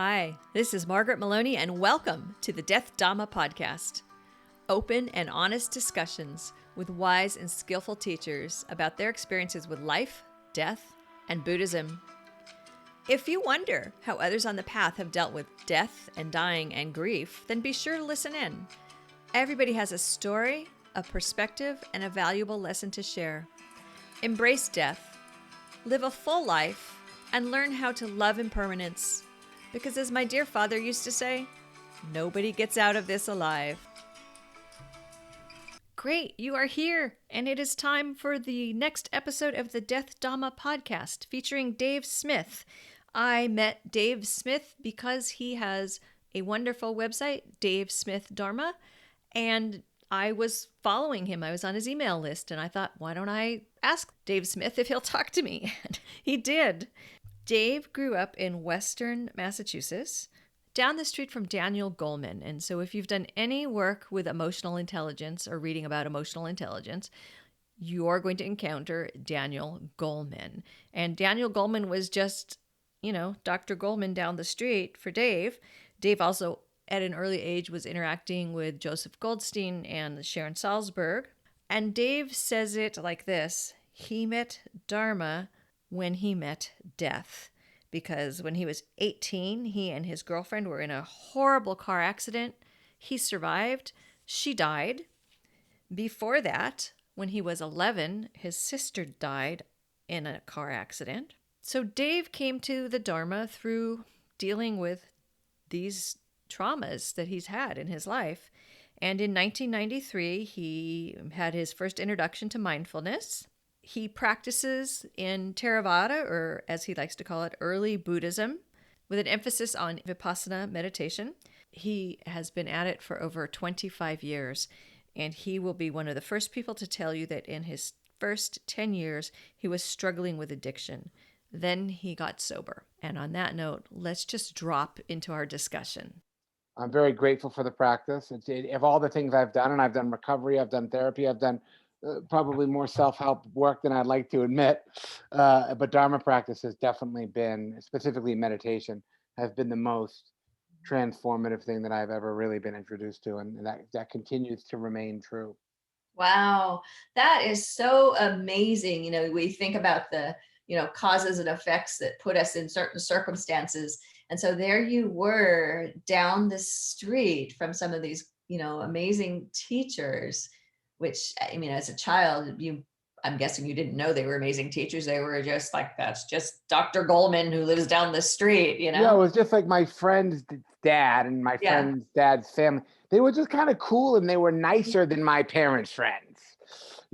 Hi, this is Margaret Meloni, and welcome to the Death Dhamma Podcast. Open and honest discussions with wise and skillful teachers about their experiences with life, death, and Buddhism. If you wonder how others on the path have dealt with death and dying and grief, then be sure to listen in. Everybody has a story, a perspective, and a valuable lesson to share. Embrace death, live a full life, and learn how to love impermanence. Because as my dear father used to say, nobody gets out of this alive. Great, you are here, and it is time for the next episode of the Death Dhamma Podcast featuring Dave Smith. I met Dave Smith because he has a wonderful website, Dave Smith Dharma, and I was following him. I was on his email list, and I thought, why don't I ask Dave Smith if he'll talk to me? He did. Dave grew up in Western Massachusetts, down the street from Daniel Goleman. And so if you've done any work with emotional intelligence or reading about emotional intelligence, you're going to encounter Daniel Goleman. And Daniel Goleman was just, Dr. Goleman down the street for Dave. Dave also, at an early age, was interacting with Joseph Goldstein and Sharon Salzberg. And Dave says it like this: he met Dharma when he met death, because when he was 18, he and his girlfriend were in a horrible car accident. He survived. She died. Before that, when he was 11, his sister died in a car accident. So Dave came to the Dharma through dealing with these traumas that he's had in his life. And in 1993, he had his first introduction to mindfulness. He practices in Theravada, or as he likes to call it, early Buddhism, with an emphasis on Vipassana meditation. He has been at it for over 25 years, and he will be one of the first people to tell you that in his first 10 years, he was struggling with addiction. Then he got sober. And on that note, let's just drop into our discussion. I'm very grateful for the practice. Of all the things I've done, and I've done recovery, I've done therapy, I've done probably more self-help work than I'd like to admit. But Dharma practice has definitely been, specifically meditation, has been the most transformative thing that I've ever really been introduced to. And that continues to remain true. Wow, that is so amazing. We think about the, causes and effects that put us in certain circumstances. And so there you were down the street from some of these, amazing teachers, which, as a child, I'm guessing you didn't know they were amazing teachers. They were just like, that's just Dr. Goleman who lives down the street, Yeah, it was just like my friend's dad and my friend's dad's family. They were just kind of cool, and they were nicer than my parents' friends.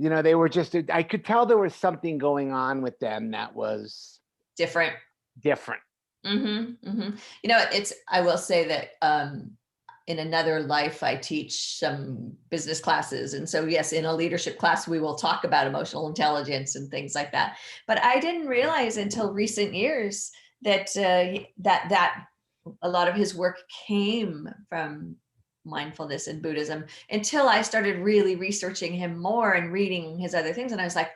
They were just, I could tell there was something going on with them that was different. Mm-hmm, mm-hmm. I will say that in another life, I teach some business classes. And so, yes, in a leadership class, we will talk about emotional intelligence and things like that. But I didn't realize until recent years that that a lot of his work came from mindfulness and Buddhism, until I started really researching him more and reading his other things. And I was like,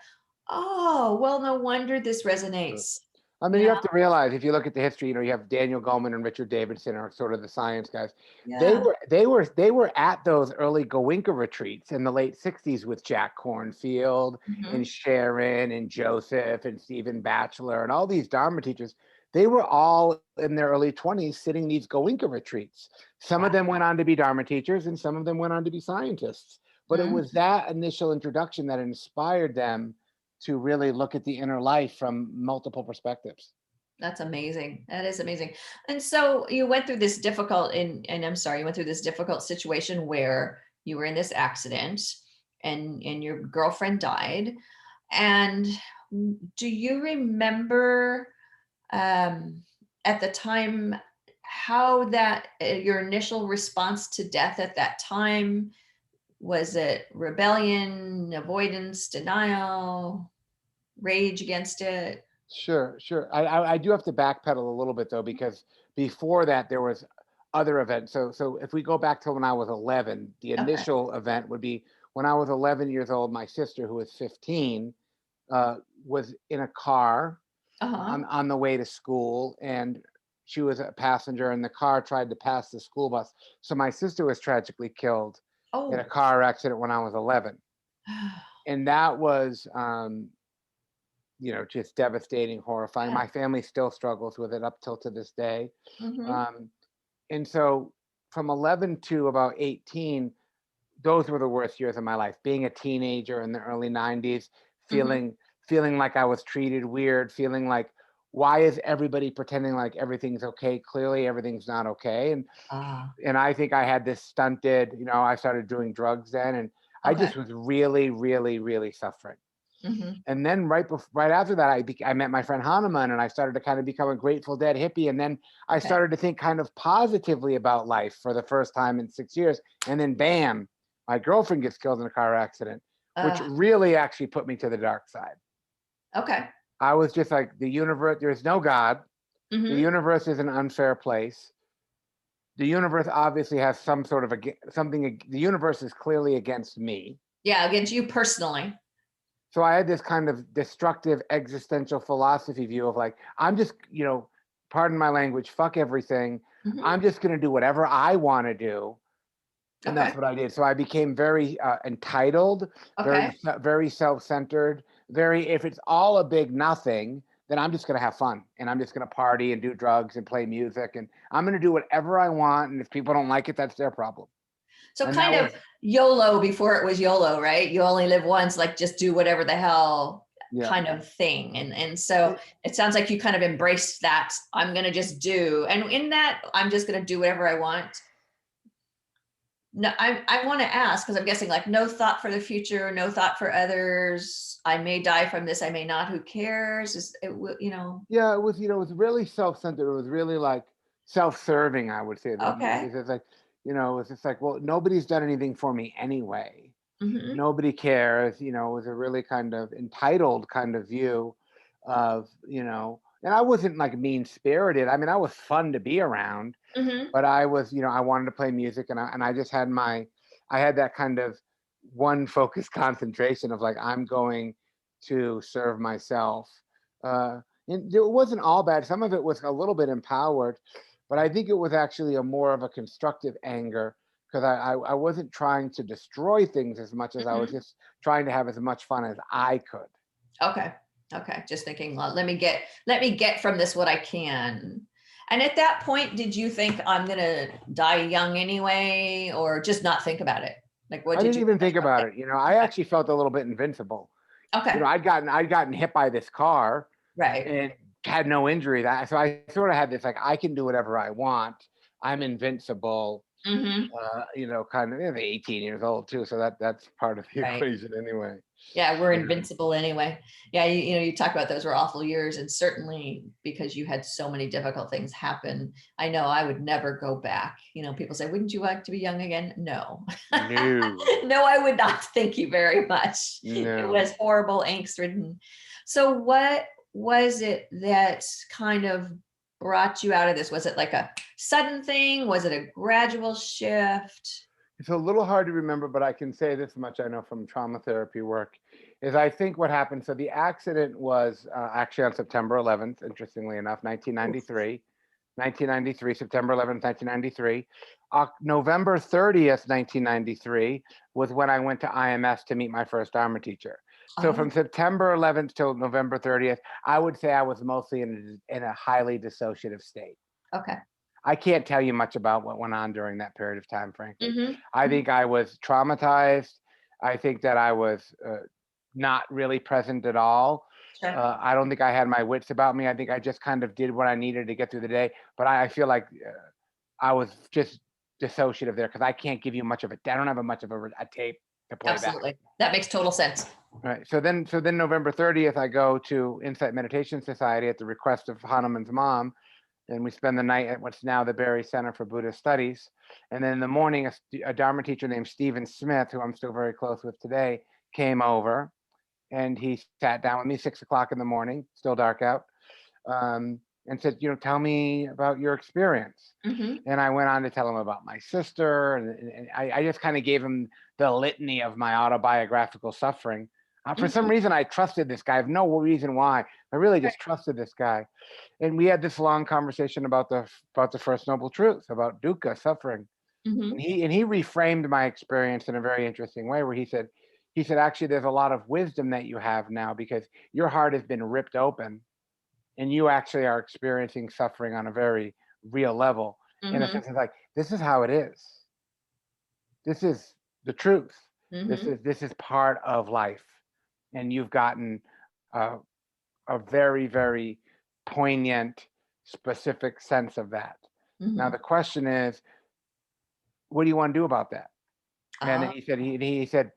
oh, well, no wonder this resonates. I mean, you have to realize, if you look at the history, you have Daniel Goleman and Richard Davidson are sort of the science guys. Yeah. They were at those early Goenka retreats in the late 60s with Jack Kornfield and Sharon and Joseph and Stephen Batchelor and all these Dharma teachers. They were all in their early 20s sitting these Goenka retreats. Some of them went on to be Dharma teachers, and some of them went on to be scientists. But it was that initial introduction that inspired them to really look at the inner life from multiple perspectives. That's amazing. That is amazing. And so you went through this difficult, you went through this difficult situation where you were in this accident and your girlfriend died. And do you remember at the time how that your initial response to death at that time? Was it rebellion, avoidance, denial, rage against it? Sure. I do have to backpedal a little bit, though, because before that there was other events. So if we go back to when I was 11, the initial event would be when I was 11 years old. My sister, who was 15, was in a car on the way to school, and she was a passenger in the car, tried to pass the school bus. So my sister was tragically killed in a Oh. car accident when I was 11. And that was, just devastating, horrifying. Yeah. My family still struggles with it up till to this day. Mm-hmm. And so from 11 to about 18, those were the worst years of my life. Being a teenager in the early 90s, Mm-hmm. feeling like I was treated weird, feeling like, why is everybody pretending like everything's okay? Clearly everything's not okay. Ah. And I think I had this stunted, I started doing drugs then, and I Okay. just was really, really, really suffering. Mm-hmm. And then right after that, I met my friend Hanuman, and I started to kind of become a Grateful Dead hippie. And then I Okay. started to think kind of positively about life for the first time in 6 years. And then bam, my girlfriend gets killed in a car accident, which really actually put me to the dark side. Okay. I was just like, the universe, there's no God. The Mm-hmm. universe is an unfair place. The universe obviously has some sort of the universe is clearly against me. Yeah, against you personally. So I had this kind of destructive existential philosophy view of like, I'm just, pardon my language, fuck everything. Mm-hmm. I'm just going to do whatever I want to do. And Okay. that's what I did. So I became very entitled, Okay. very self-centered, if it's all a big nothing, then I'm just going to have fun, and I'm just going to party and do drugs and play music, and I'm going to do whatever I want. And if people don't like it, that's their problem. So And kind of YOLO before it was YOLO, right? You only live once, like just do whatever the hell kind of thing. And so it sounds like you kind of embraced that. I'm going to just do, and in that, I'm just going to do whatever I want. No, I want to ask, because I'm guessing like no thought for the future, no thought for others. I may die from this, I may not, who cares? Yeah, it was, it was really self-centered. It was really like self-serving, I would say. Okay. It's like, it's just like, well, nobody's done anything for me anyway. Mm-hmm. Nobody cares, it was a really kind of entitled kind of view of, and I wasn't like mean-spirited. I mean, I was fun to be around, Mm-hmm. but I was, I wanted to play music, and I just had I had that kind of one focused concentration of like, I'm going to serve myself. And it wasn't all bad. Some of it was a little bit empowered, but I think it was actually a more of a constructive anger, because I wasn't trying to destroy things as much as I was just trying to have as much fun as I could. Okay. Just thinking, well, let me get from this what I can. And at that point, did you think I'm going to die young anyway, or just not think about it? Like, what I did didn't you even think about it. I actually felt a little bit invincible. Okay. I'd gotten hit by this car, Right. and had no injury. So I sort of had this like, I can do whatever I want. I'm invincible. Mm-hmm. Kind of 18 years old too. So that's part of the equation anyway. Yeah, we're invincible anyway. Yeah, you talk about those were awful years, and certainly because you had so many difficult things happen. I know I would never go back. People say, wouldn't you like to be young again? No. No, I would not. Thank you very much. No. It was horrible, angst-ridden. So what was it that kind of brought you out of this? Was it like a sudden thing? Was it a gradual shift? It's a little hard to remember, but I can say this much I know from trauma therapy work, is I think what happened, so the accident was actually on September 11th, interestingly enough, 1993. 1993, September 11th, 1993. November 30th, 1993 was when I went to IMS to meet my first Dharma teacher. So from September 11th till November 30th, I would say I was mostly in a highly dissociative state. Okay. I can't tell you much about what went on during that period of time, frankly. Mm-hmm. I think I was traumatized. I think that I was not really present at all. Sure. I don't think I had my wits about me. I think I just kind of did what I needed to get through the day. But I feel like I was just dissociative there, because I can't give you much of it. I don't have much of a tape to play Absolutely. back. That makes total sense. Right. So then November 30th, I go to Insight Meditation Society at the request of Hanuman's mom. And we spend the night at what's now the Berry Center for Buddhist Studies. And then in the morning, a Dharma teacher named Stephen Smith, who I'm still very close with today, came over, and he sat down with me 6 o'clock in the morning, still dark out, and said, tell me about your experience. Mm-hmm. And I went on to tell him about my sister. And I just kind of gave him the litany of my autobiographical suffering. For some reason, I trusted this guy. I have no reason why. I really just trusted this guy. And we had this long conversation about the First Noble Truth, about dukkha, suffering. Mm-hmm. And he reframed my experience in a very interesting way, where he said, actually, there's a lot of wisdom that you have now because your heart has been ripped open and you actually are experiencing suffering on a very real level. Mm-hmm. In a sense, it's like, this is how it is. This is the truth. Mm-hmm. This is part of life. And you've gotten a very, very poignant, specific sense of that. Mm-hmm. Now, the question is, what do you want to do about that? And he said,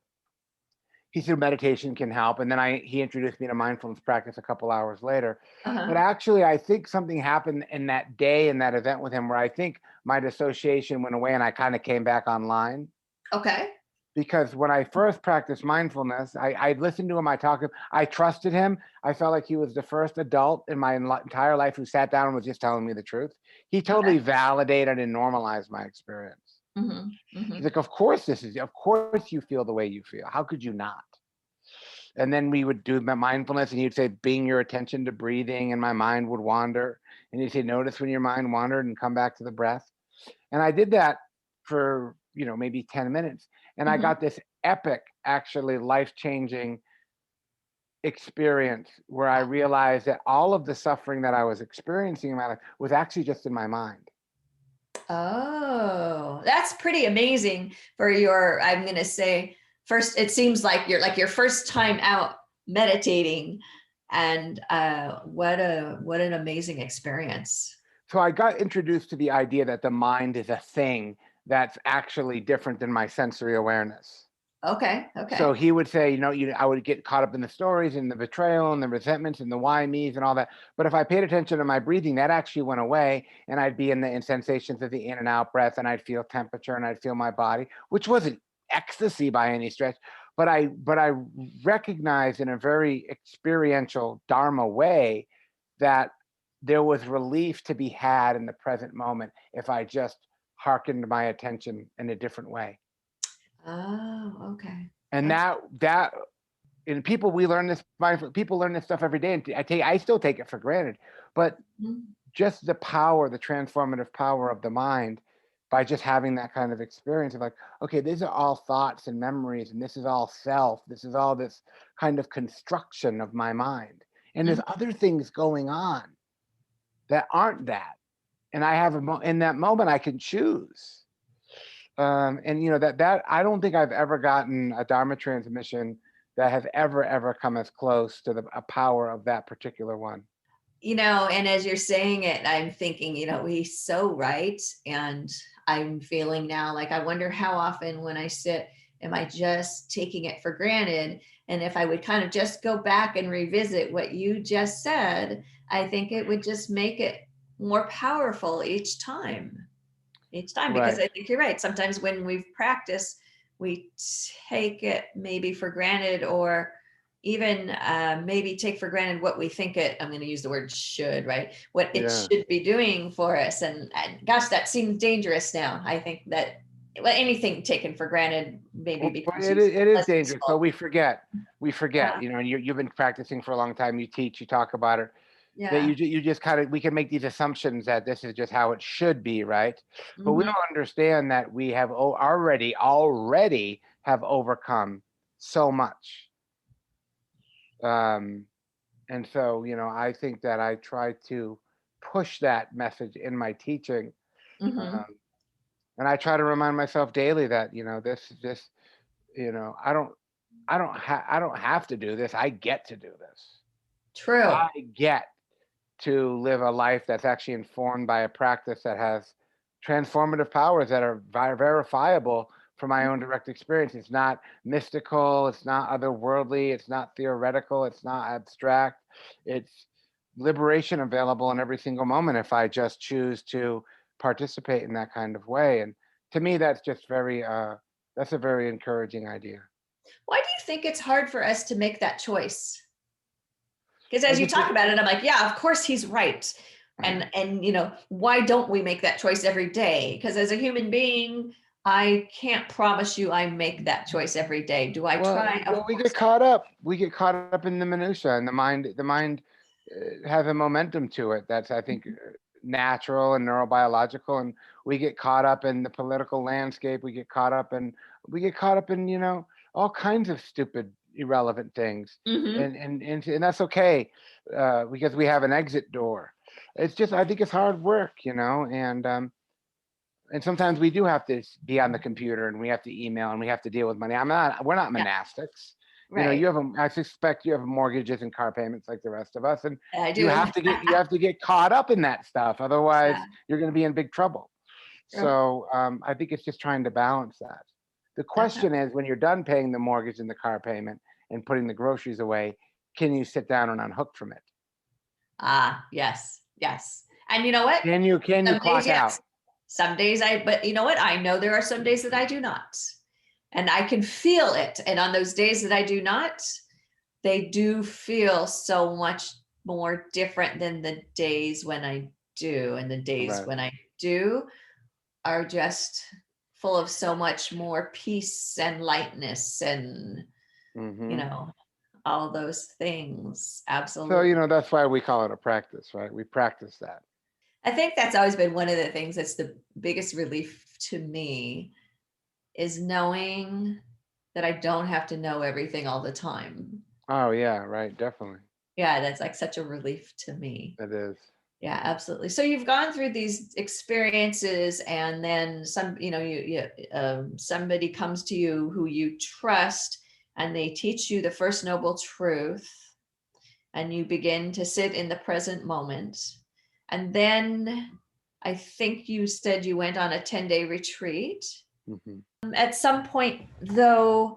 meditation can help. And then he introduced me to mindfulness practice a couple hours later. But actually, I think something happened in that day, in that event with him, where I think my dissociation went away and I kind of came back online. Okay. Because when I first practiced mindfulness, I listened to him, I talked to him, I trusted him. I felt like he was the first adult in my entire life who sat down and was just telling me the truth. He totally validated and normalized my experience. Mm-hmm. Mm-hmm. He's like, of course you feel the way you feel. How could you not? And then we would do mindfulness and he'd say, bring your attention to breathing, and my mind would wander. And he'd say, notice when your mind wandered and come back to the breath. And I did that for, maybe 10 minutes. And I got this epic, actually life-changing experience where I realized that all of the suffering that I was experiencing in my life was actually just in my mind. Oh, that's pretty amazing for I'm going to say, first, it seems like your first time out meditating, and what an amazing experience. So I got introduced to the idea that the mind is a thing that's actually different than my sensory awareness. Okay. So he would say, I would get caught up in the stories and the betrayal and the resentments and the why me's and all that. But if I paid attention to my breathing, that actually went away, and I'd be in sensations of the in and out breath, and I'd feel temperature and I'd feel my body, which wasn't ecstasy by any stretch, but I recognized in a very experiential Dharma way that there was relief to be had in the present moment if I just hearkened my attention in a different way. Oh, okay. And that and people learn this stuff every day, and I still take it for granted, but just the transformative power of the mind, by just having that kind of experience of like, okay, these are all thoughts and memories, and this is all self, this is all this kind of construction of my mind, and there's other things going on that aren't that, and I have in that moment I can choose. And that I don't think I've ever gotten a Dharma transmission that has ever come as close to the power of that particular one. And as you're saying it, I'm thinking, he's so right. And I'm feeling now like, I wonder how often when I sit, am I just taking it for granted? And if I would kind of just go back and revisit what you just said, I think it would just make it more powerful each time, because I think you're right. Sometimes when we've practiced, we take it maybe for granted, or even maybe take for granted what we think I'm going to use the word should, right? What it should be doing for us. And gosh, that seems dangerous now. I think that anything taken for granted maybe becomes it is dangerous. But we forget. Yeah. You've been practicing for a long time. You teach, you talk about it. Yeah. That you just we can make these assumptions that this is just how it should be, right? But we don't understand that we have already have overcome so much. And so, I think that I try to push that message in my teaching. And I try to remind myself daily that, this, I don't have to do this. I get to do this. True. I get to live a life that's actually informed by a practice that has transformative powers that are verifiable from my own direct experience. It's not mystical, it's not otherworldly, it's not theoretical, it's not abstract. It's liberation available in every single moment if I just choose to participate in that kind of way. And to me, that's just that's a very encouraging idea. Why do you think it's hard for us to make that choice? Because as you talk about it, I'm like, yeah, of course he's right. And why don't we make that choice every day? Because as a human being, I can't promise you I make that choice every day. Do I try? Well, we get caught up. We get caught up in the minutia, and the mind has a momentum to it that's, I think, natural and neurobiological. And we get caught up in the political landscape. We get caught up in all kinds of stupid, irrelevant things, Mm-hmm. and that's okay, because we have an exit door. It's just, I think it's hard work, and sometimes we do have to be on the computer, and we have to email, and we have to deal with money. We're not Yeah, monastics. right. I suspect you have mortgages and car payments like the rest of us. And I you do. have to get caught up in that stuff. Otherwise Yeah, you're going to be in big trouble. true. So I think it's just trying to balance that. The question Definitely. is, when you're done paying the mortgage and the car payment and putting the groceries away, can you sit down and unhook from it? Ah, yes, yes. And you know what? Can you Some days, clock out? yes. Some days but you know what? I know there are some days that I do not. And I can feel it. And on those days that I do not, they do feel so much more different than the days when I do. And the days Right. when I do are just full of so much more peace and lightness and, you Hmm. know, all those things. So, Absolutely. that's why we call it a practice, right? We practice that. I think that's always been one of the things that's the biggest relief to me is knowing that I don't have to know everything all the time. Oh yeah, right. Definitely. Yeah, that's like such a relief to me. It is. Yeah, absolutely. So you've gone through these experiences, and then somebody comes to you who you trust, and they teach you the first noble truth, and you begin to sit in the present moment. And then I think you said you went on a 10-day retreat. Hmm. At some point, though,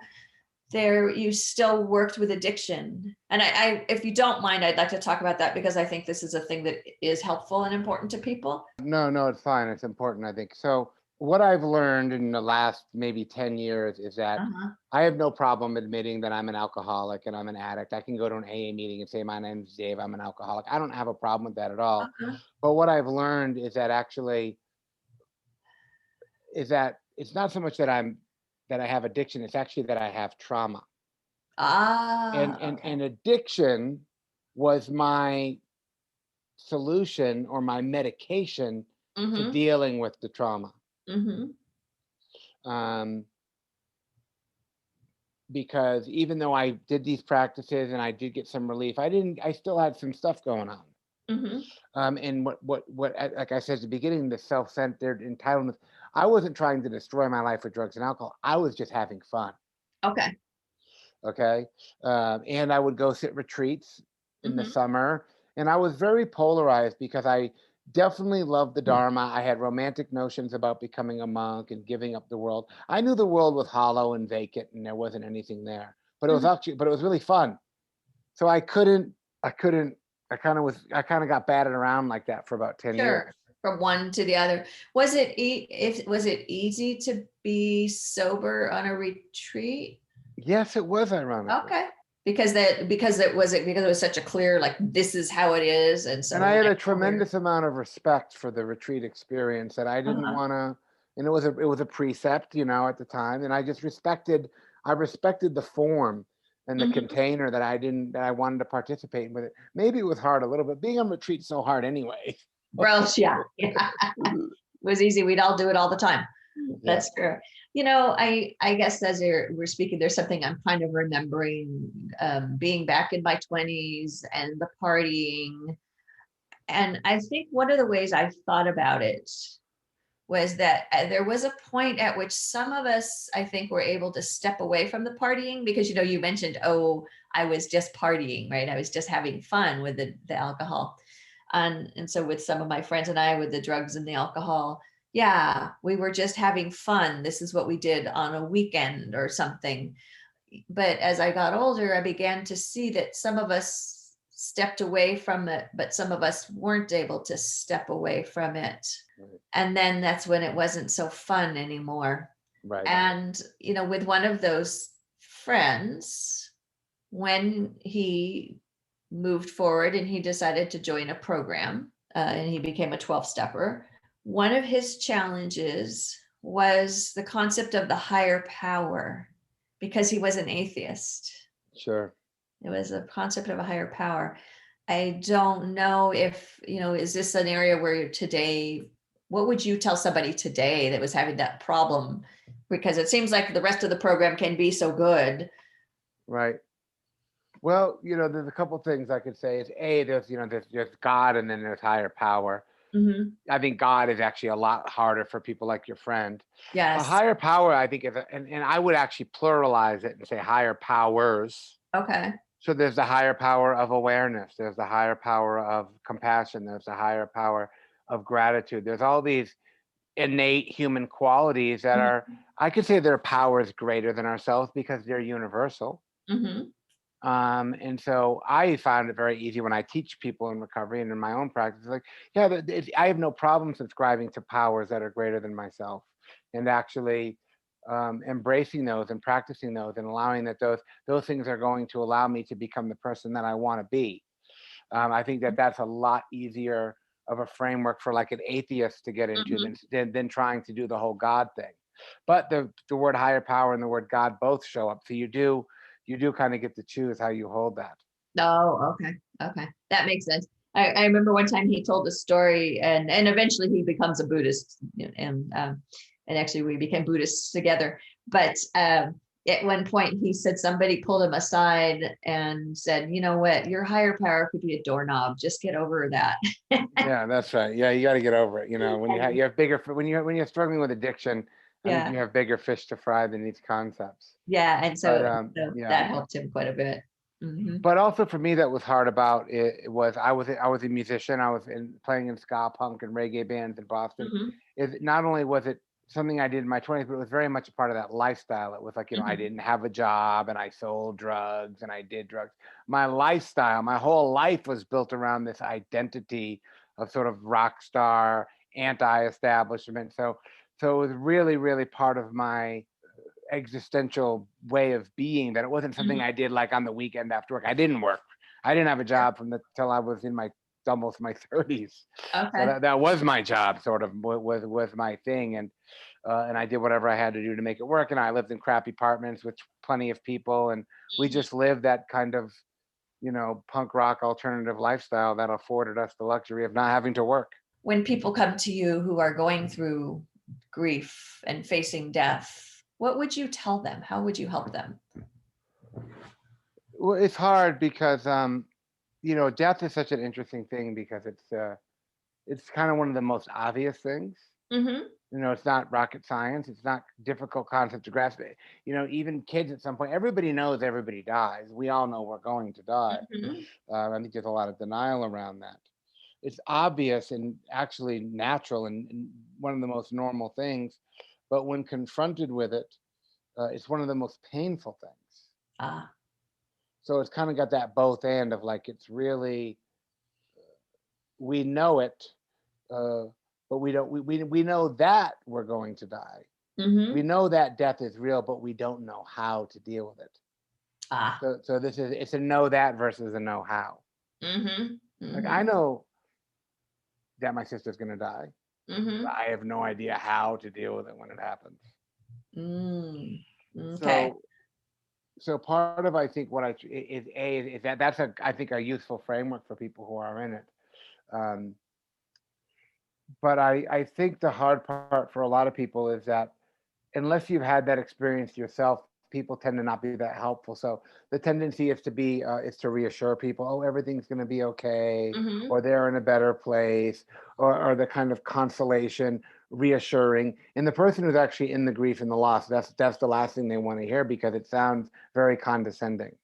there you still worked with addiction. And if you don't mind, I'd like to talk about that because I think this is a thing that is helpful and important to people. No, it's fine. It's important, I think. So what I've learned in the last maybe 10 years is that Uh-huh. I have no problem admitting that I'm an alcoholic and I'm an addict. I can go to an AA meeting and say, my name's Dave, I'm an alcoholic. I don't have a problem with that at all. Uh-huh. But what I've learned is that it's not so much that I have addiction, it's actually that I have trauma. And Ah, and okay. and addiction was my solution or my medication to Mm-hmm. dealing with the trauma. Mm-hmm. Um, because even though I did these practices and I did get some relief, I still had some stuff going on. Mm-hmm. And like I said at the beginning, the self-centered entitlement, I wasn't trying to destroy my life with drugs and alcohol. I was just having fun. Okay. Okay. And I would go sit retreats in the Mm-hmm. summer. And I was very polarized because I definitely loved the Dharma. I had romantic notions about becoming a monk and giving up the world. I knew the world was hollow and vacant and there wasn't anything there. But Mm-hmm. it was really fun. So I kind of got batted around like that for about 10 Sure. years. From one to the other. Was it easy to be sober on a retreat? Yes, it was, ironically. Okay. Because it was such a clear, like, this is how it is. And so And I when had I a go there. tremendous amount of respect for the retreat experience that I didn't Uh-huh. want to, and it was a precept, at the time. And I respected the form and the Mhm. container that I wanted to participate with it. Maybe it was hard a little bit. Being on retreat so hard anyway. Well, yeah, yeah. It was easy. We'd all do it all the time. Yeah. That's true. I guess as we're speaking, there's something I'm kind of remembering, being back in my 20s and the partying. And I think one of the ways I thought about it was that there was a point at which some of us, I think, were able to step away from the partying because, you mentioned, oh, I was just partying, right? I was just having fun with the alcohol. And so with some of my friends and I, with the drugs and the alcohol, yeah, we were just having fun. This is what we did on a weekend or something. But as I got older, I began to see that some of us stepped away from it, but some of us weren't able to step away from it. Right. And then that's when it wasn't so fun anymore. Right. And, with one of those friends, when he moved forward and he decided to join a program, and he became a 12-stepper, one of his challenges was the concept of the higher power, because he was an atheist. Sure. It was a concept of a higher power. I don't know if, is this an area where today, what would you tell somebody today that was having that problem? Because it seems like the rest of the program can be so good. Right. Well, there's a couple things I could say. Is there's God, and then there's higher power. Mm-hmm. I think God is actually a lot harder for people like your friend. A Yes. higher power, I think, and I would actually pluralize it and say higher powers. Okay. So there's the higher power of awareness. There's the higher power of compassion. There's the higher power of gratitude. There's all these innate human qualities that are, I could say they're powers greater than ourselves because they're universal. Mm-hmm. And so I found it very easy when I teach people in recovery and in my own practice, like, yeah, I have no problem subscribing to powers that are greater than myself, and actually embracing those and practicing those and allowing that those things are going to allow me to become the person that I want to be. I think that that's a lot easier of a framework for like an atheist to get into than trying to do the whole God thing. But the word higher power and the word God both show up. So you do kind of get to choose how you hold that. Oh, okay. That makes sense. I remember one time he told a story, and eventually he becomes a Buddhist, and actually we became Buddhists together. But at one point he said somebody pulled him aside and said, "You know what? Your higher power could be a doorknob. Just get over that." Yeah, that's right. Yeah, you got to get over it. When you have bigger, when you're struggling with addiction, I think you have bigger fish to fry than these concepts. Yeah, and so, yeah. that helped him quite a bit. Mm-hmm. But also for me, that was hard about it was I was a musician. I was playing in ska, punk, and reggae bands in Boston. Mm-hmm. Not only was it something I did in my 20s, but it was very much a part of that lifestyle. It was like, I didn't have a job and I sold drugs and I did drugs. My lifestyle, my whole life was built around this identity of sort of rock star, anti-establishment. So it was really, really part of my existential way of being, that it wasn't something I did like on the weekend after work. I didn't work. I didn't have a job till I was in almost my 30s. Okay. So that was my job, sort of was my thing, and I did whatever I had to do to make it work. And I lived in crappy apartments with plenty of people, and we just lived that kind of punk rock alternative lifestyle that afforded us the luxury of not having to work. When people come to you who are going through grief and facing death, what would you tell them? How would you help them? Well, it's hard because death is such an interesting thing because it's kind of one of the most obvious things. It's not rocket science. It's not difficult concept to grasp. Even kids at some point, everybody knows everybody dies. We all know we're going to die. I think there's a lot of denial around that. It's obvious and actually natural and one of the most normal things. But when confronted with it, it's one of the most painful things. So it's kind of got that both end of like, it's really, we know it, but we don't. We know that we're going to die. We know that death is real, but we don't know how to deal with it. So it's a know that versus a know how. Like, I know that my sister's going to die. I have no idea how to deal with it when it happens. Okay. So part of, I think, what is that's I think a useful framework for people who are in it. But I think the hard part for a lot of people is that unless you've had that experience yourself, people tend to not be that helpful. So the tendency is to reassure people, oh, everything's going to be okay, or they're in a better place, or the kind of consolation, reassuring. And the person who's actually in the grief and the loss, that's the last thing they want to hear because it sounds very condescending.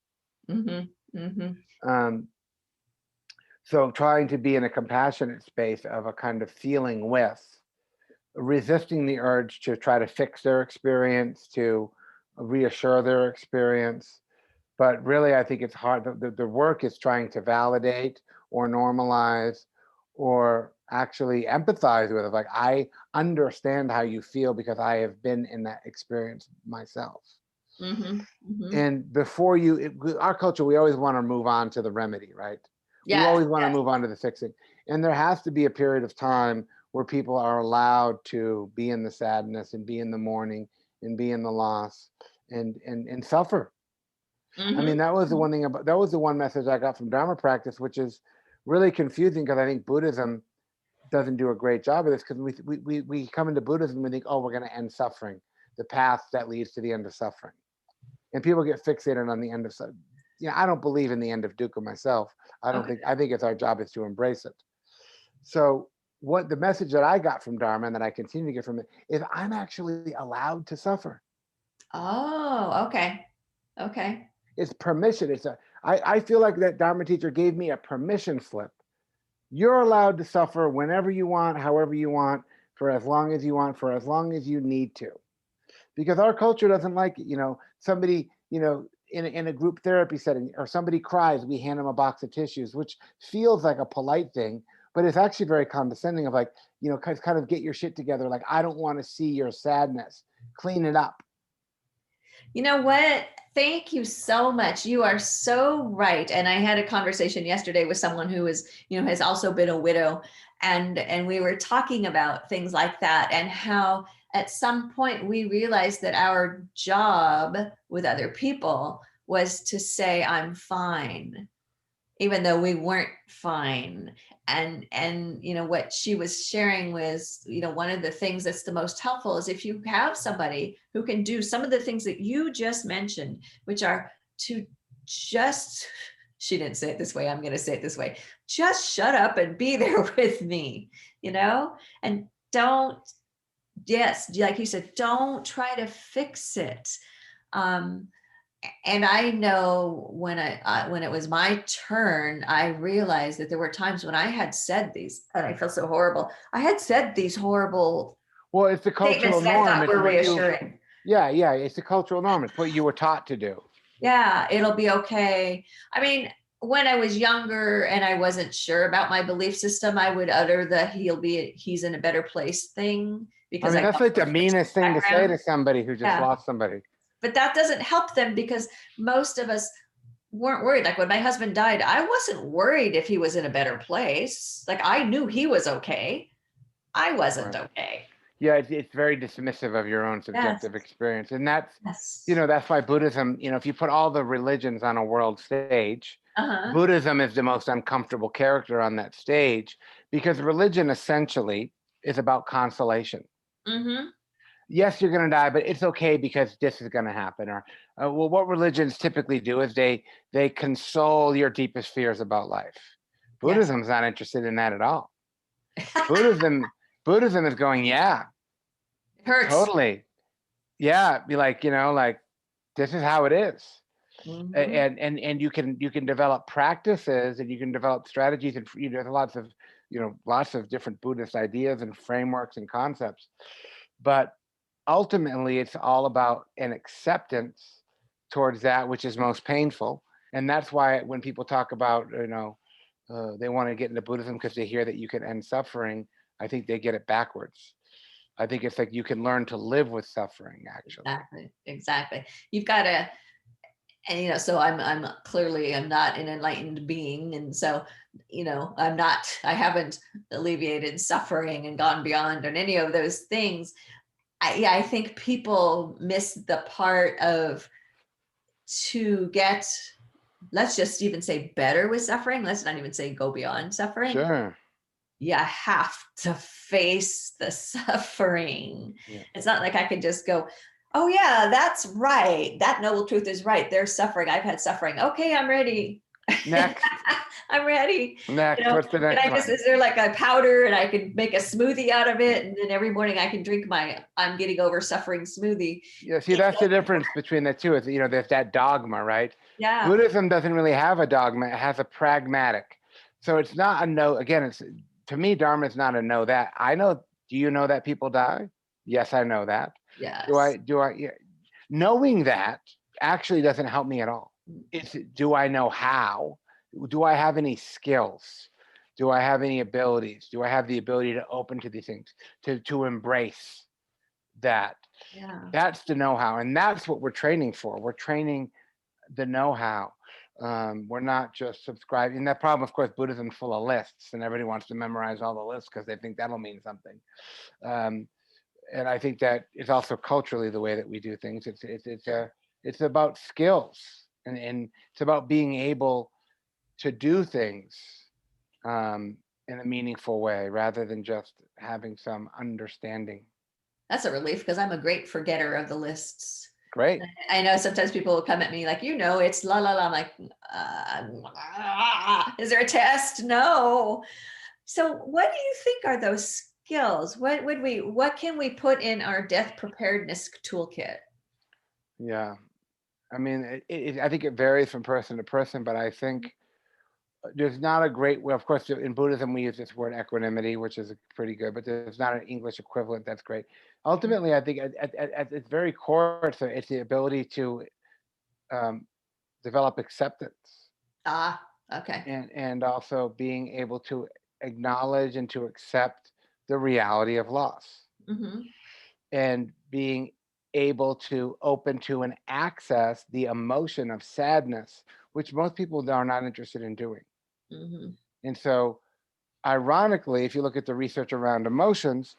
So trying to be in a compassionate space of a kind of feeling with, resisting the urge to try to fix their experience, to reassure their experience. But really, I think it's hard. The work is trying to validate or normalize or actually empathize with it. Like, I understand how you feel because I have been in that experience myself. And before our culture, we always want to move on to the remedy, right? We always want to move on to the fixing. And there has to be a period of time where people are allowed to be in the sadness and be in the mourning and be in the loss and suffer. I mean, that was the one thing about, that was the one message I got from Dharma practice, which is really confusing because I think Buddhism doesn't do a great job of this, because we come into Buddhism and we think, oh, we're going to end suffering, the path that leads to the end of suffering. And people get fixated on the end of suffering. I don't believe in the end of dukkha myself. I think it's our job is to embrace it. So what the message that I got from Dharma and that I continue to get from it is I'm actually allowed to suffer. Oh, okay. Okay. It's permission. I feel like that Dharma teacher gave me a permission slip. You're allowed to suffer whenever you want, however you want, for as long as you want, for as long as you need to. Because our culture doesn't like it. Somebody, in a group therapy setting, or somebody cries, we hand them a box of tissues, which feels like a polite thing, but it's actually very condescending of like, kind of get your shit together. Like, I don't want to see your sadness. Clean it up. You know what? Thank you so much. You are so right. And I had a conversation yesterday with someone who is, has also been a widow. And we were talking about things like that, and how at some point we realized that our job with other people was to say, I'm fine, even though we weren't fine. And what she was sharing was, one of the things that's the most helpful is if you have somebody who can do some of the things that you just mentioned, which are to just, she didn't say it this way, I'm going to say it this way, just shut up and be there with me, and don't, yes, like you said, don't try to fix it. And I know when it was my turn, I realized that there were times when I had said these, and I feel so horrible. I had said these horrible. Well, it's the cultural norm. I thought were reassuring. Yeah, it's the cultural norm. It's what you were taught to do. Yeah, it'll be okay. I mean, when I was younger and I wasn't sure about my belief system, I would utter the he's in a better place thing, because that's like the meanest thing to say to somebody who just lost somebody. But that doesn't help them, because most of us weren't worried. Like when my husband died, I wasn't worried if he was in a better place. Like I knew he was okay. I wasn't okay. Yeah, it's very dismissive of your own subjective experience. And that's, that's why Buddhism, if you put all the religions on a world stage, Buddhism is the most uncomfortable character on that stage, because religion essentially is about consolation. Yes, you're going to die, but it's okay because this is going to happen. Or, what religions typically do is they console your deepest fears about life. Buddhism's not interested in that at all. Buddhism is going, it hurts. Totally. Yeah, be like, like this is how it is. And you can develop practices, and you can develop strategies, and there's lots of different Buddhist ideas and frameworks and concepts, but ultimately it's all about an acceptance towards that which is most painful. And that's why when people talk about they want to get into Buddhism because they hear that you can end suffering, I think they get it backwards. I think it's like you can learn to live with suffering, actually. Exactly. You've got to, and so I'm not an enlightened being, and so I haven't alleviated suffering and gone beyond on any of those things. I think people miss the part of, to get, let's just even say better with suffering. Let's not even say go beyond suffering. Sure. You have to face the suffering. Yeah. It's not like I can just go, oh yeah, that's right. That noble truth is right. There's suffering. I've had suffering. Okay, I'm ready. Next. I'm ready. Next. What's the next one? Is there like a powder and I can make a smoothie out of it? And then every morning I can drink my I'm getting over suffering smoothie. Yeah, see, that's the difference between the two. Is there's that dogma, right? Yeah. Buddhism doesn't really have a dogma. It has a pragmatic. So it's not a no. Again, to me, Dharma is not a know that. I know. Do you know that people die? Yes, I know that. Yes. Do I? Yeah. Knowing that actually doesn't help me at all. It's, do I know how? Do I have any skills? Do I have any abilities? Do I have the ability to open to these things, to embrace that? Yeah. That's the know-how, and that's what we're training for. We're training the know-how. We're not just subscribing. And that problem, of course, Buddhism's full of lists, and everybody wants to memorize all the lists because they think that'll mean something. Um, and I think that it's also culturally the way that we do things. It's about skills, and it's about being able to do things in a meaningful way rather than just having some understanding. That's a relief because I'm a great forgetter of the lists. Great. I know sometimes people will come at me like, it's la la la. I'm like, is there a test? No. So what do you think are those skills? What can we put in our death preparedness toolkit? Yeah. I mean, I think it varies from person to person, but I think there's not a great way. Of course, in Buddhism, we use this word equanimity, which is pretty good, but there's not an English equivalent that's great. Ultimately, I think at its very core, it's the ability to develop acceptance. Okay. And also being able to acknowledge and to accept the reality of loss. Mm-hmm. And being able to open to and access the emotion of sadness, which most people are not interested in doing. Mm-hmm. And so, ironically, if you look at the research around emotions,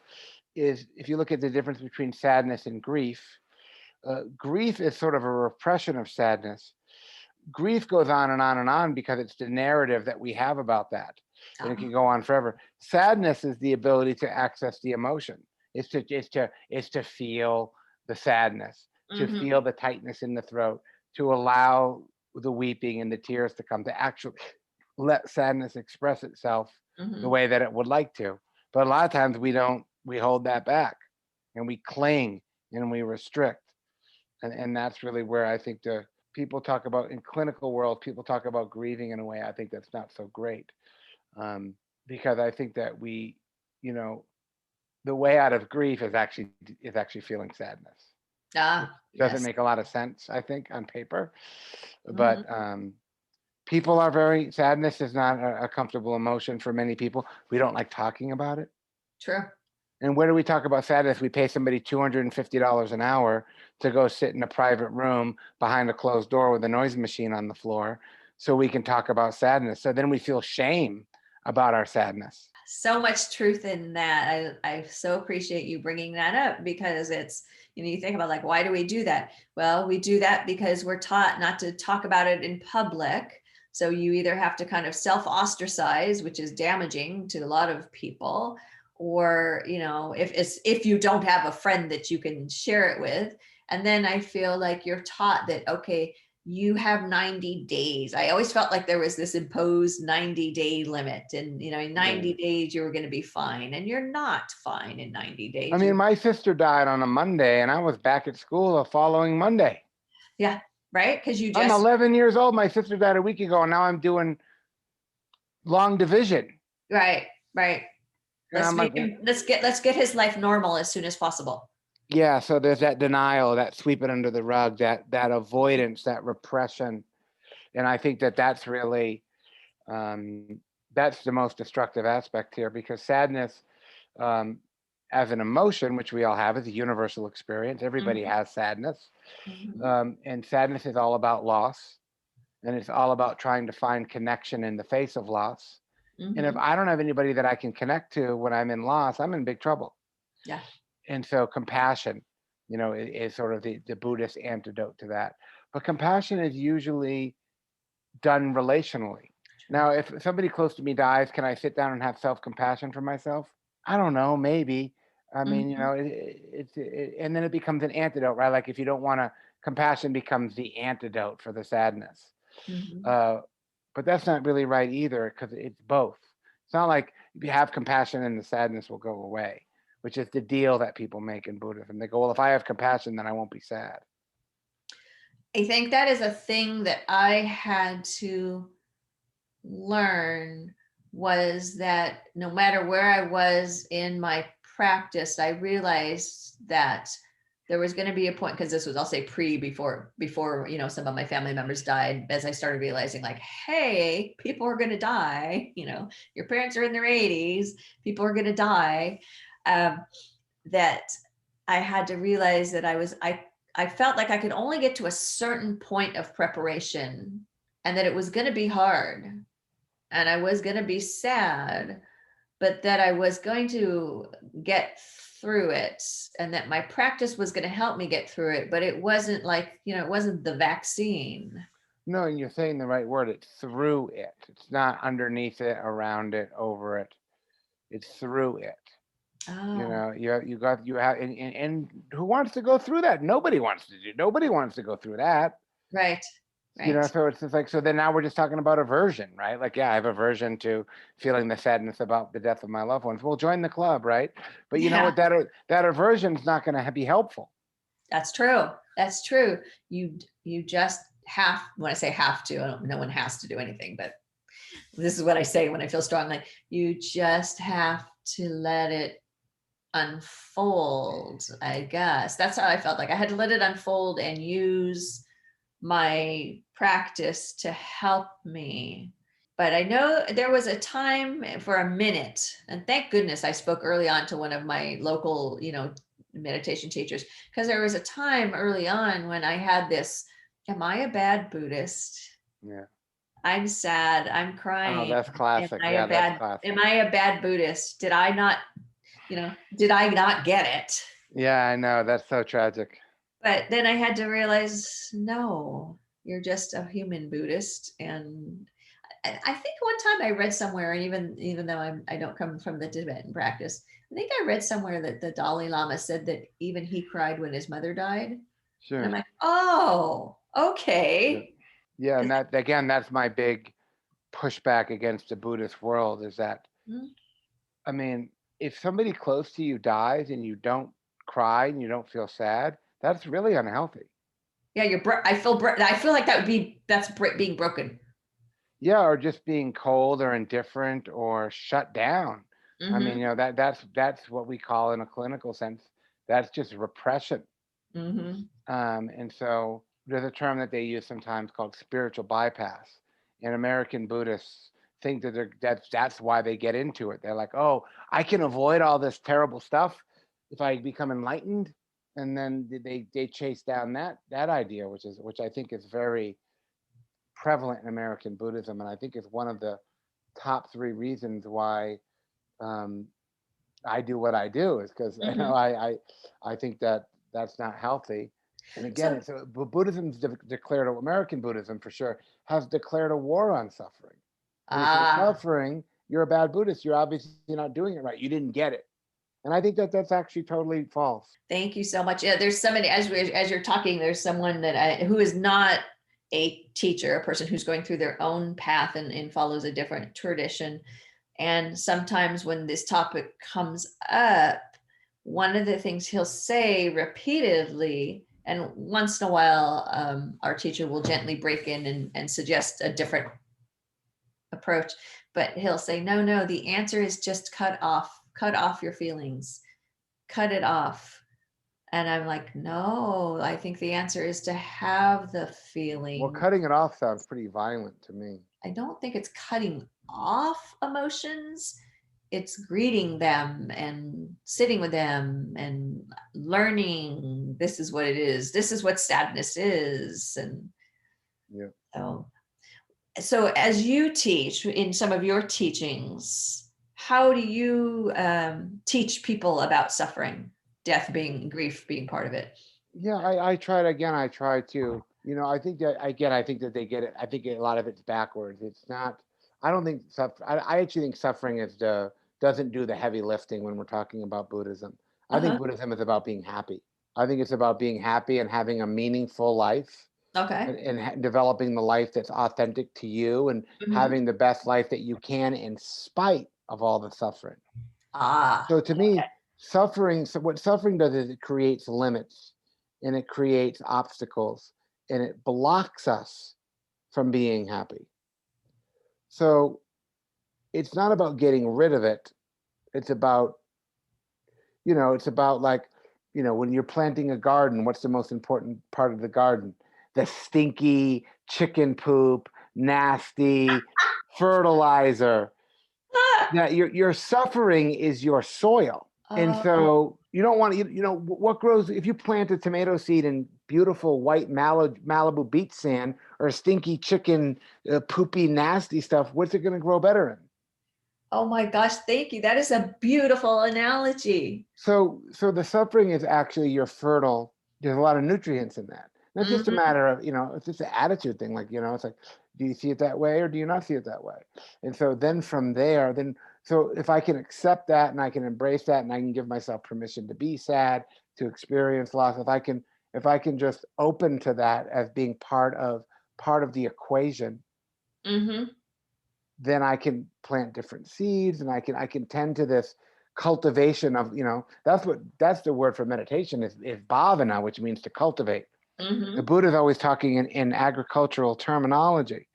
if you look at the difference between sadness and grief, grief is sort of a repression of sadness. Grief goes on and on and on because it's the narrative that we have about that, and it can go on forever. Sadness is the ability to access the emotion. It's to feel the sadness, to feel the tightness in the throat, to allow the weeping and the tears to come, to actually let sadness express itself the way that it would like to. But a lot of times we hold that back, and we cling and we restrict. And that's really where I think people talk about, in clinical world, people talk about grieving in a way I think that's not so great. Because I think that the way out of grief is actually feeling sadness. Doesn't make a lot of sense, I think, on paper, but people are sadness is not a comfortable emotion for many people. We don't like talking about it. True. And where do we talk about sadness? We pay somebody $250 an hour to go sit in a private room behind a closed door with a noise machine on the floor so we can talk about sadness. So then we feel shame about our sadness. So much truth in that. I so appreciate you bringing that up, because it's, you think about, like, why do we do that? Well, we do that because we're taught not to talk about it in public. So you either have to kind of self-ostracize, which is damaging to a lot of people, or, if you don't have a friend that you can share it with. And then I feel like you're taught that, okay, you have 90 days. I always felt like there was this imposed 90-day limit, and in 90 days you were going to be fine, and you're not fine in 90 days. I mean, my sister died on a Monday, and I was back at school the following Monday. Yeah, right. Because I'm 11 years old. My sister died a week ago, and now I'm doing long division. Right. Let's get his life normal as soon as possible. Yeah, so there's that denial, that sweep it under the rug, that avoidance, that repression, and I think that's really that's the most destructive aspect here, because sadness, as an emotion, which we all have, is a universal experience. Everybody has sadness, and sadness is all about loss, and it's all about trying to find connection in the face of loss. And if I don't have anybody that I can connect to when I'm in loss, I'm in big trouble. Yeah. And so compassion, is sort of the Buddhist antidote to that. But compassion is usually done relationally. Now, if somebody close to me dies, can I sit down and have self-compassion for myself? I don't know, maybe. I mean, and then it becomes an antidote, right? Like if you don't want to, compassion becomes the antidote for the sadness. But that's not really right either, because it's both. It's not like if you have compassion and the sadness will go away, which is the deal that people make in Buddhism. They go, well, if I have compassion, then I won't be sad. I think that is a thing that I had to learn, was that no matter where I was in my practice, I realized that there was going to be a point, because this was, I'll say before some of my family members died, as I started realizing, like, hey, people are going to die, your parents are in their 80s, people are going to die, that I had to realize that I felt like I could only get to a certain point of preparation and that it was going to be hard and I was going to be sad, but that I was going to get through it and that my practice was going to help me get through it. But it wasn't like, it wasn't the vaccine. No, and you're saying the right word. It's through it. It's not underneath it, around it, over it. It's through it. Oh. You have, and who wants to go through that? Nobody wants to go through that. Right. Right. So it's just like, so then now we're just talking about aversion, right? Like, yeah, I have aversion to feeling the sadness about the death of my loved ones. Well, join the club, right? But you know what, that aversion is not going to be helpful. That's true. That's true. You just have, when I say have to, no one has to do anything, but this is what I say when I feel strongly. You just have to let it unfold, I guess. That's how I felt. Like I had to let it unfold and use my practice to help me. But I know there was a time for a minute, and thank goodness I spoke early on to one of my local, meditation teachers, because there was a time early on when I had this, am I a bad Buddhist? Yeah. I'm sad. I'm crying. Oh, that's classic. That's classic. Am I a bad Buddhist? Did I not get it? Yeah, I know. That's so tragic. But then I had to realize, no, you're just a human Buddhist. And I think one time I read somewhere, and even though I don't come from the Tibetan practice, I think I read somewhere that the Dalai Lama said that even he cried when his mother died. Sure. And I'm like, oh, okay. Yeah, and that's my big pushback against the Buddhist world is that, I mean, if somebody close to you dies and you don't cry and you don't feel sad, that's really unhealthy. Yeah, I feel like that's being broken. Yeah, or just being cold or indifferent or shut down. I mean, that's what we call in a clinical sense. That's just repression. And so there's a term that they use sometimes called spiritual bypass. And American Buddhists think that that's why they get into it. They're like, oh, I can avoid all this terrible stuff if I become enlightened. And then they chase down that idea, which I think is very prevalent in American Buddhism, and I think is one of the top 3 reasons why I do what I do, is because I think that that's not healthy. And again, so Buddhism's declared, American Buddhism for sure has declared a war on suffering. And if you're suffering, you're a bad Buddhist. You're obviously not doing it right. You didn't get it. And I think that that's actually totally false. Thank you so much. Yeah, there's somebody, as you're talking, there's someone who is not a teacher, a person who's going through their own path and follows a different tradition. And sometimes when this topic comes up, one of the things he'll say repeatedly, and once in a while, our teacher will gently break in and suggest a different approach, but he'll say, no, the answer is just cut off your feelings, cut it off. And I'm like, no, I think the answer is to have the feeling. Well, cutting it off sounds pretty violent to me. I don't think it's cutting off emotions. It's greeting them and sitting with them and learning this is what it is. This is what sadness is. And so as you teach in some of your teachings, how do you teach people about suffering, death grief being part of it? Yeah, I tried again. I try to, I think that they get it. I think a lot of it's backwards. It's not, I don't think I actually think suffering doesn't do the heavy lifting when we're talking about Buddhism. I think Buddhism is about being happy. I think it's about being happy and having a meaningful life. Okay. And developing the life that's authentic to you and having the best life that you can in spite of all the suffering. So to me, what suffering does is it creates limits and it creates obstacles and it blocks us from being happy. So it's not about getting rid of it. It's about, when you're planting a garden, what's the most important part of the garden? The stinky chicken poop, nasty fertilizer. Now your suffering is your soil. And so you don't want to, what grows, if you plant a tomato seed in beautiful white Malibu beach sand, or stinky chicken, poopy, nasty stuff, what's it going to grow better in? Oh my gosh, thank you. That is a beautiful analogy. So the suffering is actually you're fertile. There's a lot of nutrients in that. Not just a matter of, it's just an attitude thing. Like, it's like, do you see it that way or do you not see it that way? And so then from there, so if I can accept that and I can embrace that and I can give myself permission to be sad, to experience loss, if I can just open to that as being part of the equation, then I can plant different seeds and I can tend to this cultivation of, that's the word for meditation is bhavana, which means to cultivate. The Buddha is always talking in agricultural terminology.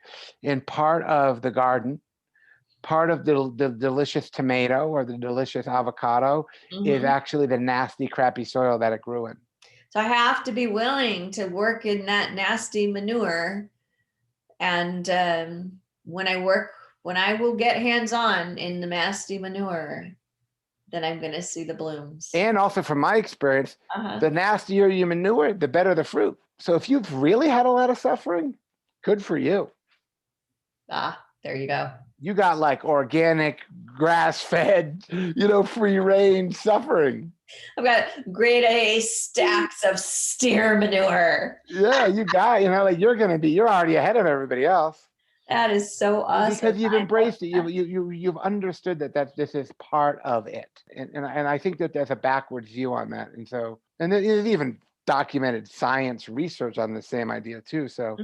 In part of the garden, part of the delicious tomato or the delicious avocado is actually the nasty, crappy soil that it grew in. So I have to be willing to work in that nasty manure. And when I will get hands-on in the nasty manure, then I'm going to see the blooms. And also from my experience, the nastier you manure, the better the fruit. So if you've really had a lot of suffering, good for you. There you go. You got like organic, grass-fed, free range suffering. I've got grade A stacks of steer manure. Yeah, you got, you're already ahead of everybody else. That is so awesome. Because you've embraced it. You've understood that this is part of it. And I think that there's a backwards view on that. And there's even documented science research on the same idea too. So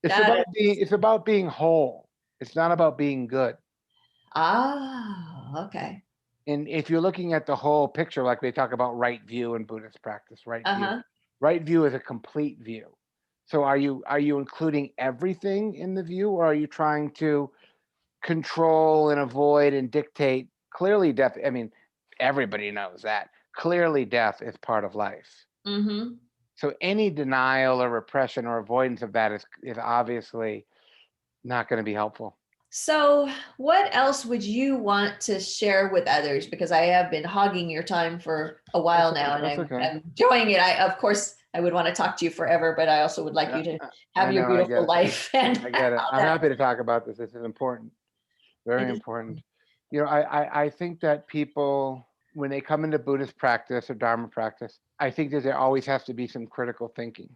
it's about being whole. It's not about being good. Okay. And if you're looking at the whole picture, like they talk about right view in Buddhist practice, right view is a complete view. So are you including everything in the view, or are you trying to control and avoid and dictate? Clearly death, everybody knows that. Clearly death is part of life. So any denial or repression or avoidance of that is obviously not going to be helpful. So what else would you want to share with others? Because I have been hogging your time for a while now, and I'm enjoying it. Of course, I would want to talk to you forever, but I also would like you to have your beautiful life. And I get it. I'm happy to talk about this. This is important. Very important. I think that people, when they come into Buddhist practice or Dharma practice, I think that there always has to be some critical thinking.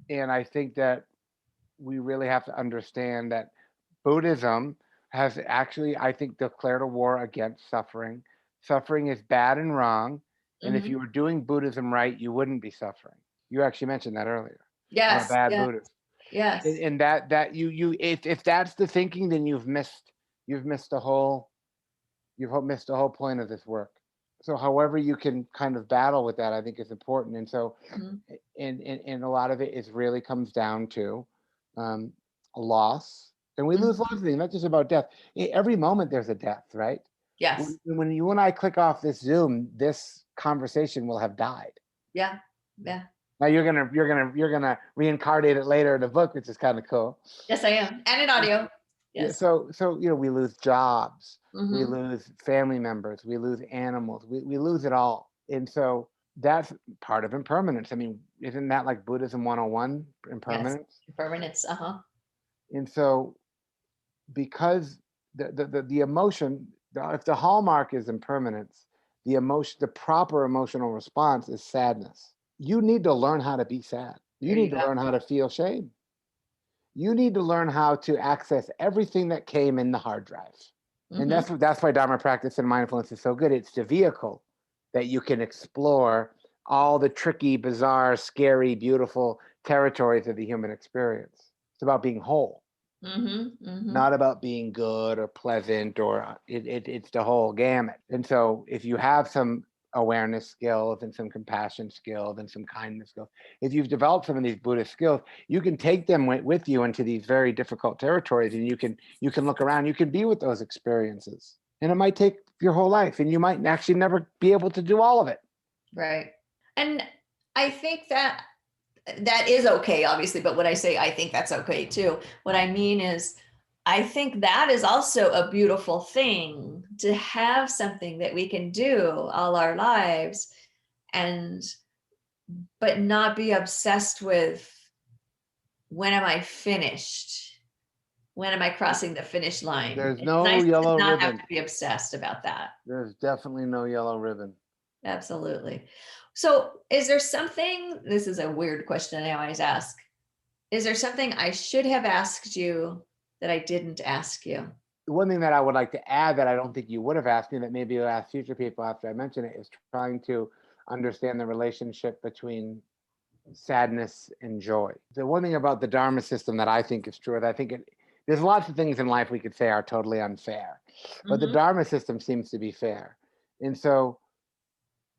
And I think that we really have to understand that Buddhism has actually, I think, declared a war against suffering. Suffering is bad and wrong. And if you were doing Buddhism right, you wouldn't be suffering. You actually mentioned that earlier. Yes. I'm a bad Buddhist. Yes. And that you if that's the thinking, then you've missed the whole point of this work. So however you can kind of battle with that, I think is important. And so and a lot of it is really comes down to a loss. And we lose lots of things, not just about death. Every moment there's a death, right? Yes. When you and I click off this Zoom, this conversation will have died. Yeah. Yeah. Now you're gonna reincarnate it later in the book, which is kind of cool. Yes, I am, and in audio. Yes. Yeah, so we lose jobs, we lose family members, we lose animals, we lose it all, and so that's part of impermanence. Isn't that like Buddhism 101, impermanence? Yes. Impermanence. And so, because the emotion, if the hallmark is impermanence, the proper emotional response is sadness. You need to learn how to be sad. You need to learn how to feel shame. You need to learn how to access everything that came in the hard drive. And that's why Dharma practice and mindfulness is so good. It's the vehicle that you can explore all the tricky, bizarre, scary, beautiful territories of the human experience. It's about being whole, not about being good or pleasant, or it's the whole gamut. And so if you have some awareness skills and some compassion skills and some kindness skills, if you've developed some of these Buddhist skills, you can take them with you into these very difficult territories, and you can look around, you can be with those experiences. And it might take your whole life, and you might actually never be able to do all of it. Right. And I think that is okay, obviously, but when I say I think that's okay too, what I mean is I think that is also a beautiful thing, to have something that we can do all our lives, but not be obsessed with when am I finished? When am I crossing the finish line? There's It's no nice to yellow not have ribbon. to be obsessed about that. There's definitely no yellow ribbon. Absolutely. So is there something, this is a weird question I always ask. Is there something I should have asked you that I didn't ask you? The one thing that I would like to add that I don't think you would have asked me, that maybe you'll ask future people after I mention it, is trying to understand the relationship between sadness and joy. The one thing about the Dharma system that I think is true is I think there's lots of things in life we could say are totally unfair, but the Dharma system seems to be fair. And so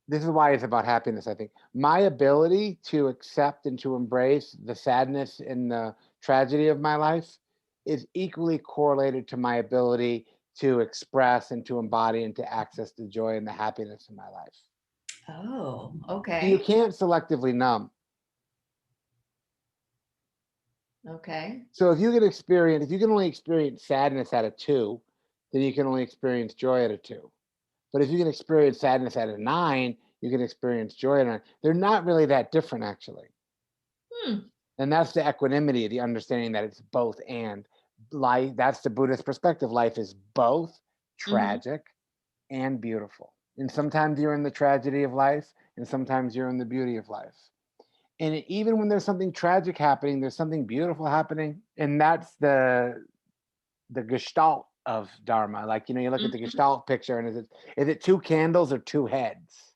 this is why it's about happiness, I think. My ability to accept and to embrace the sadness and the tragedy of my life is equally correlated to my ability to express and to embody and to access the joy and the happiness in my life. Oh, You okay. can't selectively numb. Okay. So if you can only experience sadness at a 2, then you can only experience joy at a 2. But if you can experience sadness at a 9, you can experience joy at a 9. They're not really that different, actually. And that's the equanimity, the understanding that it's both and. Life, that's the Buddhist perspective. Life is both tragic and beautiful. And sometimes you're in the tragedy of life, and sometimes you're in the beauty of life. And even when there's something tragic happening, there's something beautiful happening. And that's the Gestalt of Dharma. Like, you look at the Gestalt picture, and is it 2 candles or 2 heads?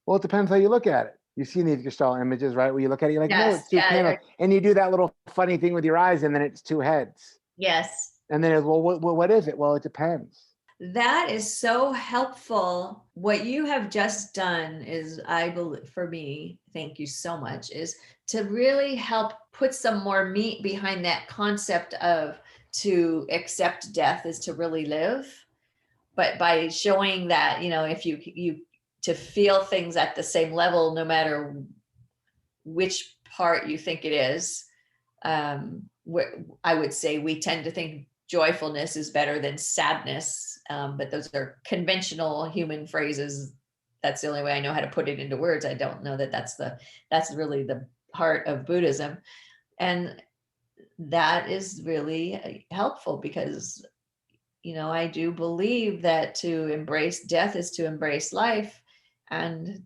Well, it depends how you look at it. You've seen these Gestalt images, right? Where you look at it, you're like, no, Yes. it's 2 candles. And you do that little funny thing with your eyes, and then it's 2 heads. Yes. And then, well, what is it? Well, it depends. That is so helpful. What you have just done is, I believe, for me, thank you so much, is to really help put some more meat behind that concept of to accept death is to really live. But by showing that, if you to feel things at the same level, no matter which part you think it is, I would say we tend to think joyfulness is better than sadness, but those are conventional human phrases. That's the only way I know how to put it into words. I don't know that that's really the heart of Buddhism, and that is really helpful because I do believe that to embrace death is to embrace life, and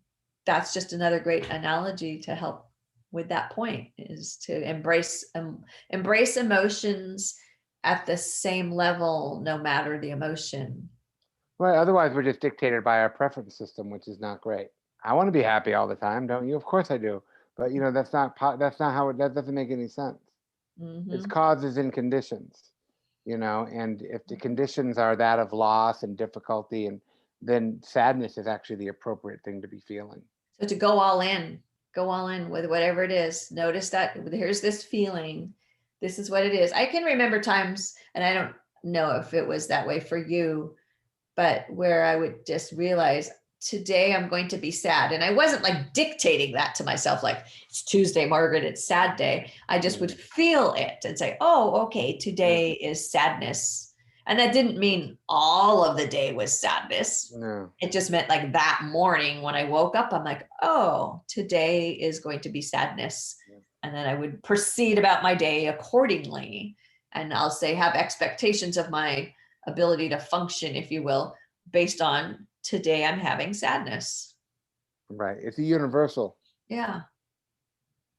that's just another great analogy to help with that point, is to embrace emotions at the same level, no matter the emotion. Right. Otherwise, we're just dictated by our preference system, which is not great. I want to be happy all the time, don't you? Of course I do. But that's not how that doesn't make any sense. It's causes and conditions, and if the conditions are that of loss and difficulty, and then sadness is actually the appropriate thing to be feeling. So to go all in with whatever it is. Notice that here's this feeling. This is what it is. I can remember times, and I don't know if it was that way for you, but where I would just realize, today I'm going to be sad. And I wasn't like dictating that to myself, like, it's Tuesday, Margaret, it's sad day. I just would feel it and say, oh, okay, today is sadness. And that didn't mean all of the day was sadness. No. It just meant like that morning when I woke up, I'm like, oh, today is going to be sadness. And then I would proceed about my day accordingly. And I'll say, have expectations of my ability to function, if you will, based on today I'm having sadness. Right. It's a universal. Yeah.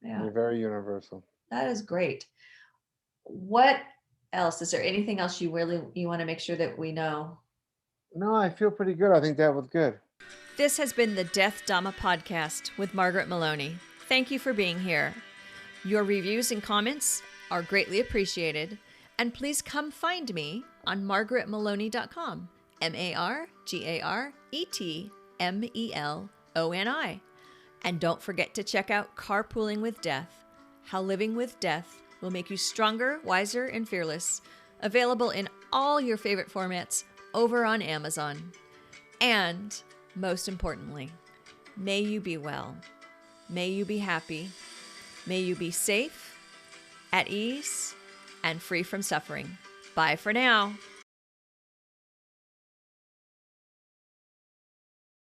You're very universal. That is great. What else? Is there anything else you want to make sure that we know? No, I feel pretty good. I think that was good. This has been the Death Dhamma Podcast with Margaret Meloni. Thank you for being here. Your reviews and comments are greatly appreciated. And please come find me on margaretmeloni.com. MargaretMeloni. And don't forget to check out Carpooling with Death, How Living with Death will make you stronger, wiser, and fearless. Available in all your favorite formats over on Amazon. And most importantly, may you be well. May you be happy. May you be safe, at ease, and free from suffering. Bye for now.